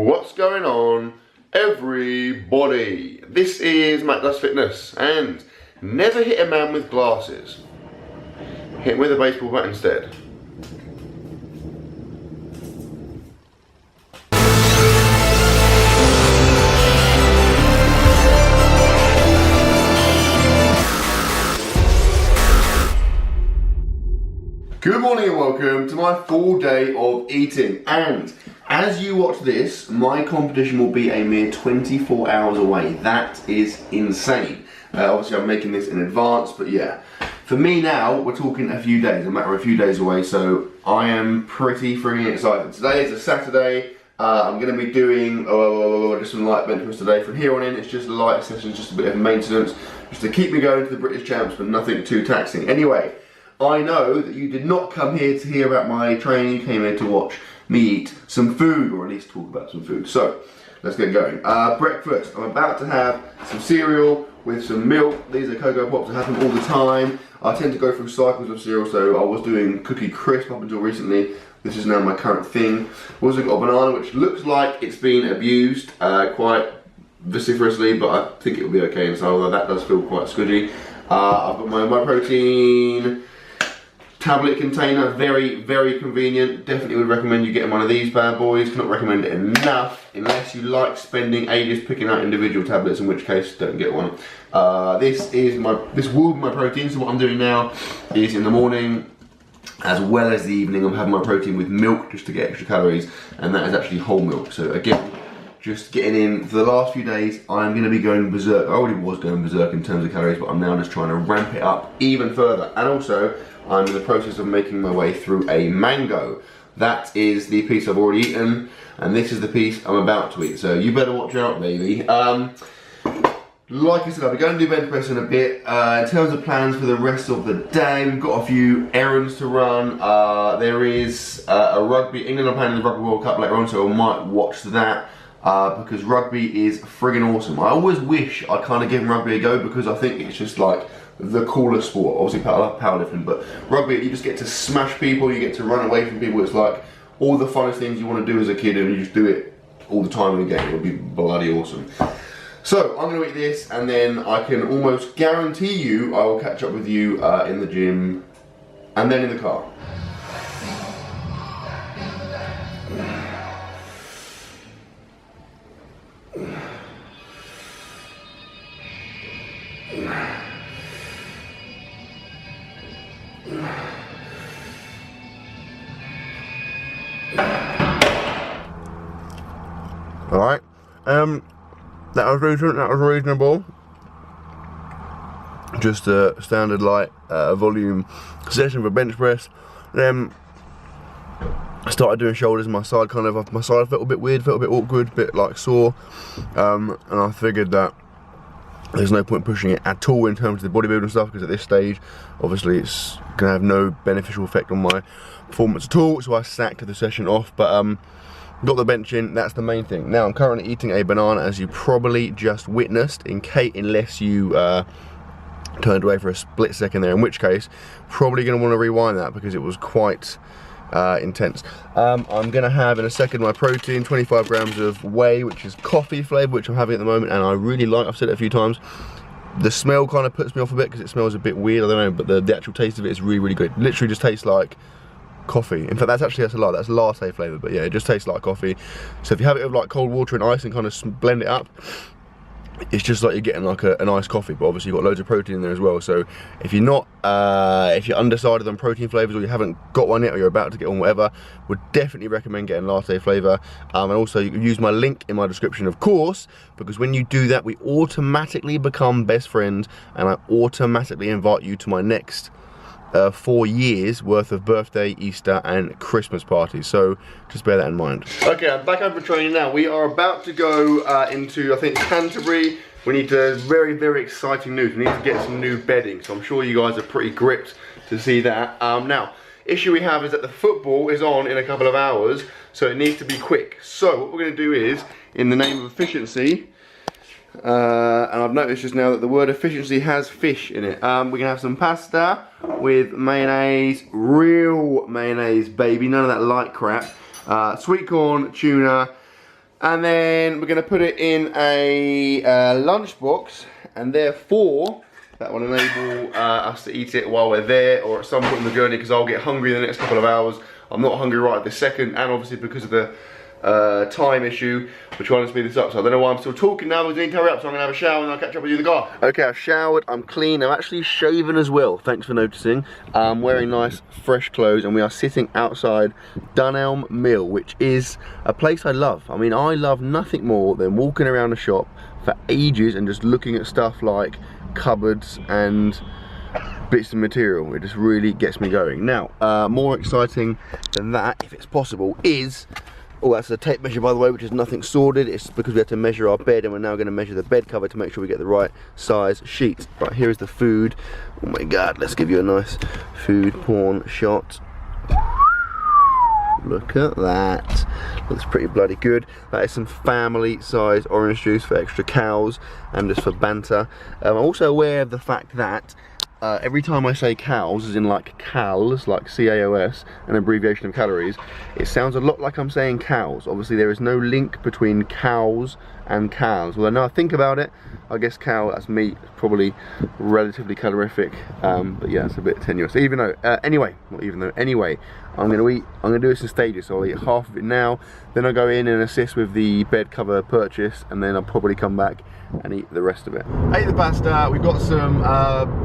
What's going on, everybody? This is Mattdoesfitness, and never hit a man with glasses. Hit him with a baseball bat instead. Good morning and welcome to my full day of eating, and as you watch this, my competition will be a mere 24 hours away. That is insane. Obviously I'm making this in advance, but yeah. For me now, we're talking a few days, a matter of a few days away, so I am pretty freaking excited. Today is a Saturday. I'm going to be doing just some light bench press today. From here on in, it's just a light session, just a bit of maintenance, just to keep me going to the British champs, but nothing too taxing. Anyway, I know that you did not come here to hear about my training, you came here to watch me eat some food, or at least talk about some food. So, let's get going. Breakfast, I'm about to have some cereal with some milk. These are Cocoa Pops, I have them all the time. I tend to go through cycles of cereal, so I was doing Cookie Crisp up until recently. This is now my current thing. I've also got a banana, which looks like it's been abused quite vociferously, but I think it'll be okay inside, although that does feel quite scudgy. I've got my protein tablet container, very, very convenient. Definitely would recommend you getting one of these bad boys. Cannot recommend it enough, unless you like spending ages picking out individual tablets, in which case don't get one. This will be my protein, so what I'm doing now is in the morning, as well as the evening, I'm having my protein with milk just to get extra calories, and that is actually whole milk. So again, just getting in. For the last few days, I'm going to be going berserk. I already was going berserk in terms of calories, but I'm now just trying to ramp it up even further. And also, I'm in the process of making my way through a mango. That is the piece I've already eaten, and this is the piece I'm about to eat. So you better watch out, baby. Like I said, I'll be going to do bench press in a bit. In terms of plans for the rest of the day, we've got a few errands to run. There is a rugby. England are playing in the Rugby World Cup later on, so I might watch that. Because rugby is friggin' awesome. I always wish I kind of give rugby a go, because I think it's just like the coolest sport. Obviously I love powerlifting, but rugby, you just get to smash people, you get to run away from people. It's like all the funnest things you want to do as a kid, and you just do it all the time in the game. It would be bloody awesome. So I'm going to eat this, and then I can almost guarantee you I will catch up with you in the gym and then in the car. Alright, that was decent, that was reasonable. Just a standard light volume session for bench press. Then I started doing shoulders, my side felt a bit weird, felt a bit awkward, a bit like sore. And I figured that there's no point pushing it at all in terms of the bodybuilding stuff, because at this stage, obviously it's gonna have no beneficial effect on my performance at all, so I sacked the session off. But got the bench in, that's the main thing. Now I'm currently eating a banana, as you probably just witnessed, unless you turned away for a split second there, in which case, probably gonna wanna rewind that, because it was quite intense. I'm gonna have in a second my protein, 25 grams of whey, which is coffee flavour, which I'm having at the moment, and I really like. I've said it a few times. The smell kind of puts me off a bit, because it smells a bit weird, I don't know, but the actual taste of it is really, really good. It literally just tastes like coffee. In fact, that's a lie, that's latte flavour, but yeah, it just tastes like coffee. So if you have it with like cold water and ice and kind of blend it up, it's just like you're getting like an iced coffee, but obviously you've got loads of protein in there as well. So if you're not, if you're undecided on protein flavours, or you haven't got one yet, or you're about to get one, whatever, would definitely recommend getting latte flavour. And also you can use my link in my description, of course, because when you do that, we automatically become best friends, and I automatically invite you to my next 4 years worth of birthday, Easter and Christmas parties, so just bear that in mind. Okay, I'm back home for training now. We are about to go into, I think, Canterbury. We need very, very exciting news. We need to get some new bedding, so I'm sure you guys are pretty gripped to see that. Now, issue we have is that the football is on in a couple of hours, so it needs to be quick. So what we're going to do is, in the name of efficiency, and I've noticed just now that the word efficiency has fish in it. We're gonna have some pasta with mayonnaise, real mayonnaise, baby, none of that light crap. Sweet corn, tuna, And then we're going to put it in a lunchbox, and therefore that will enable us to eat it while we're there or at some point in the journey, because I'll get hungry in the next couple of hours. I'm not hungry right this second, and obviously because of the time issue, we're trying to speed this up. So I don't know why I'm still talking now, but we need to hurry up, so I'm going to have a shower and I'll catch up with you in the car. Okay, I've showered, I'm clean, I'm actually shaven as well, thanks for noticing. I'm wearing nice fresh clothes, and we are sitting outside Dunelm Mill, which is a place I love. I mean, I love nothing more than walking around a shop for ages and just looking at stuff like cupboards and bits of material. It just really gets me going. Now, more exciting than that, if it's possible, is, oh, that's a tape measure, by the way, which is nothing sordid. It's because we have to measure our bed, and we're now going to measure the bed cover to make sure we get the right size sheet. Right, here is the food. Oh my god, let's give you a nice food porn shot. Look at that. Looks pretty bloody good. That is some family size orange juice for extra cows and just for banter. I'm also aware of the fact that every time I say cows, as in like cals, like C-A-O-S, an abbreviation of calories, it sounds a lot like I'm saying cows. Obviously there is no link between cows and cows. Well, now I think about it, I guess cow, that's meat, probably relatively calorific, but yeah, it's a bit tenuous. Even though, anyway, I'm gonna do this in stages. So I'll eat half of it now, then I'll go in and assist with the bed cover purchase, and then I'll probably come back and eat the rest of it. Ate the pasta, we've got some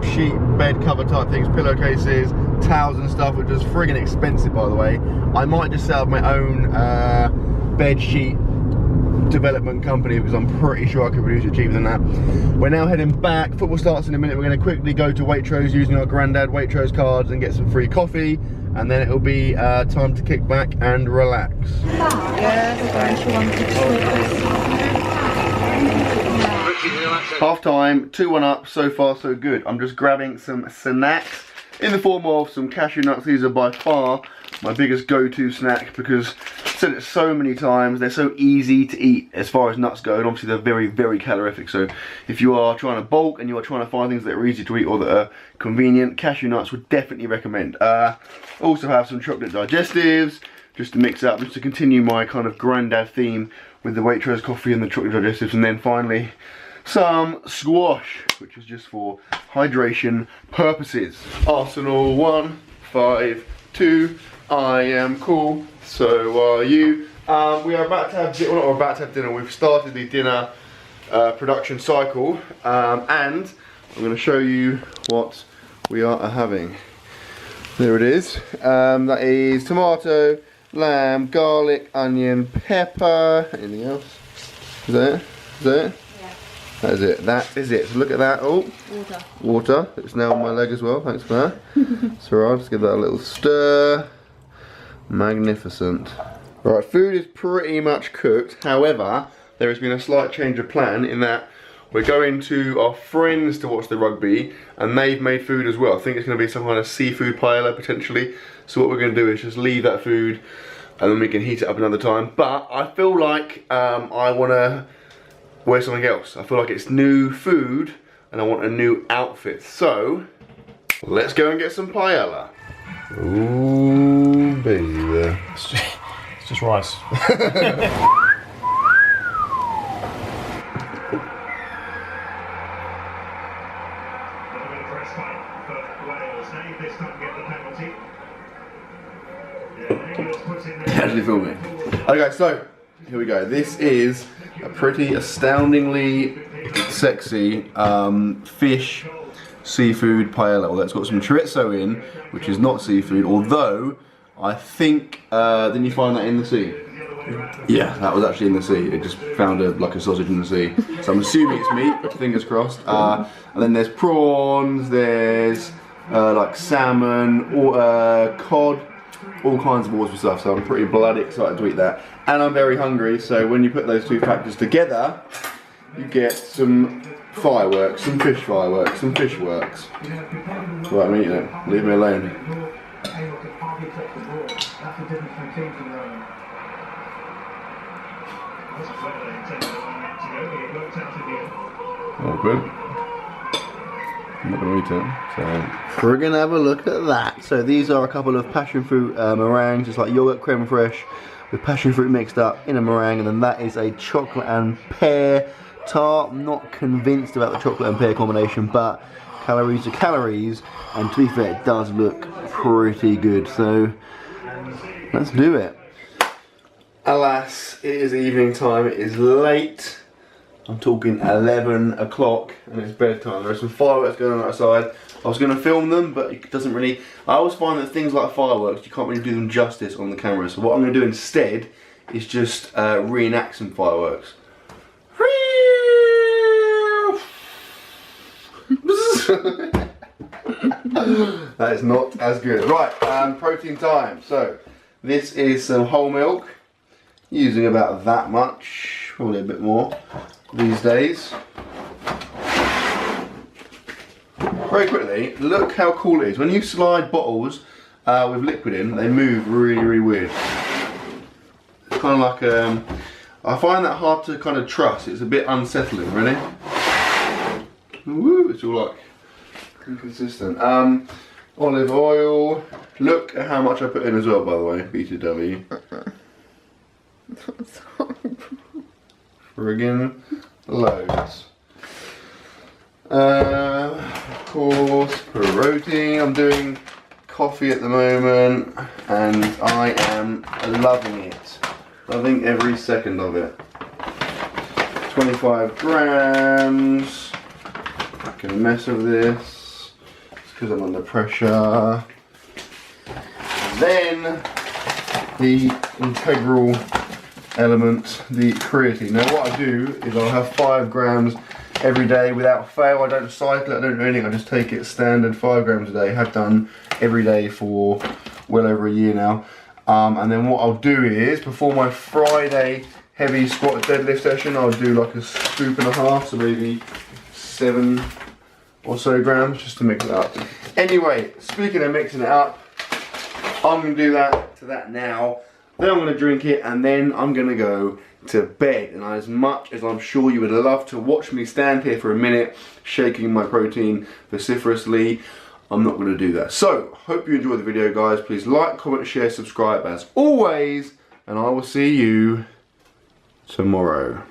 sheet bed cover type things, pillowcases, towels and stuff, which is friggin' expensive, by the way. I might just set up my own bed sheet development company, because I'm pretty sure I could produce it cheaper than that. We're now heading back. Football starts in a minute. We're going to quickly go to Waitrose using our granddad Waitrose cards and get some free coffee, and then it'll be time to kick back and relax. Half time, 2-1 up, so far so good. I'm just grabbing some snacks in the form of some cashew nuts. These are by far my biggest go-to snack, because I've said it so many times, they're so easy to eat as far as nuts go, and obviously they're very, very calorific. So if you are trying to bulk and you are trying to find things that are easy to eat or that are convenient, cashew nuts would definitely recommend. Also have some chocolate digestives, just to mix up, just to continue my kind of granddad theme with the Waitrose coffee and the chocolate digestives, and then finally some squash, which is just for hydration purposes. Arsenal 1, 5-2. I am cool, so are you. We are about to have dinner, well, not about to have dinner, we've started the dinner production cycle, and I'm going to show you what we are having. There it is. That is tomato, lamb, garlic, onion, pepper. Anything else? Is that it? Is that it? Yeah. That is it. That is it. So look at that. Oh, water. Water. It's now on my leg as well. Thanks for that. So I'll just give that a little stir. Magnificent. Right, food is pretty much cooked. However, there has been a slight change of plan in that we're going to our friends to watch the rugby, and they've made food as well. I think it's going to be some kind of seafood paella potentially. So what we're going to do is just leave that food, and then we can heat it up another time. But I feel like I want to wear something else. I feel like it's new food, and I want a new outfit. So let's go and get some paella. Ooh, baby. It's just rice. Actually filming. Okay, so here we go. This is a pretty astoundingly sexy fish seafood paella. Although it's got some chorizo in, which is not seafood, although I think didn't you find that in the sea? Yeah, that was actually in the sea. It just found like a sausage in the sea. So I'm assuming it's meat, but fingers crossed. And then there's prawns, there's like salmon, or cod, all kinds of awesome stuff. So I'm pretty bloody excited to eat that. And I'm very hungry, so when you put those two factors together, you get some fireworks, some fish fireworks, some fish works. Right, I'm eating it. Leave me alone. Oh, good. I'm not going to eat it, so we're going to have a look at that. So these are a couple of passion fruit meringues. It's like yogurt creme fraiche with passion fruit mixed up in a meringue, and then that is a chocolate and pear tart. I'm not convinced about the chocolate and pear combination, but calories are calories, and to be fair, it does look pretty good, so let's do it. Alas, it is evening time, it is late. I'm talking 11 o'clock and it's bedtime. There's some fireworks going on outside. I was going to film them, but it doesn't really... I always find that things like fireworks, you can't really do them justice on the camera. So what I'm going to do instead is just reenact some fireworks. That is not as good. Right, protein time. So this is some whole milk, using about that much, probably a bit more these days. Very quickly, look how cool it is. When you slide bottles with liquid in, they move really, really weird. It's kind of like, I find that hard to kind of trust. It's a bit unsettling, really. Woo, it's all like inconsistent. Olive oil. Look at how much I put in as well, by the way, BTW. Friggin' loads. Of course, protein. I'm doing coffee at the moment, and I am loving it. Loving every second of it. 25 grams. Making a mess of this. It's because I'm under pressure. And then the integral element, the creatine. Now what I do is I'll have 5 grams every day without fail. I don't cycle it, I don't do anything, I just take it standard 5 grams a day. Have done every day for well over a year now. And then what I'll do is, before my Friday heavy squat and deadlift session, I'll do like a scoop and a half, so maybe 7 or so grams, just to mix it up. Anyway, speaking of mixing it up, I'm going to do that now. Then I'm going to drink it, and then I'm going to go to bed. And as much as I'm sure you would love to watch me stand here for a minute shaking my protein vociferously, I'm not going to do that. So, hope you enjoyed the video, guys. Please like, comment, share, subscribe as always, and I will see you tomorrow.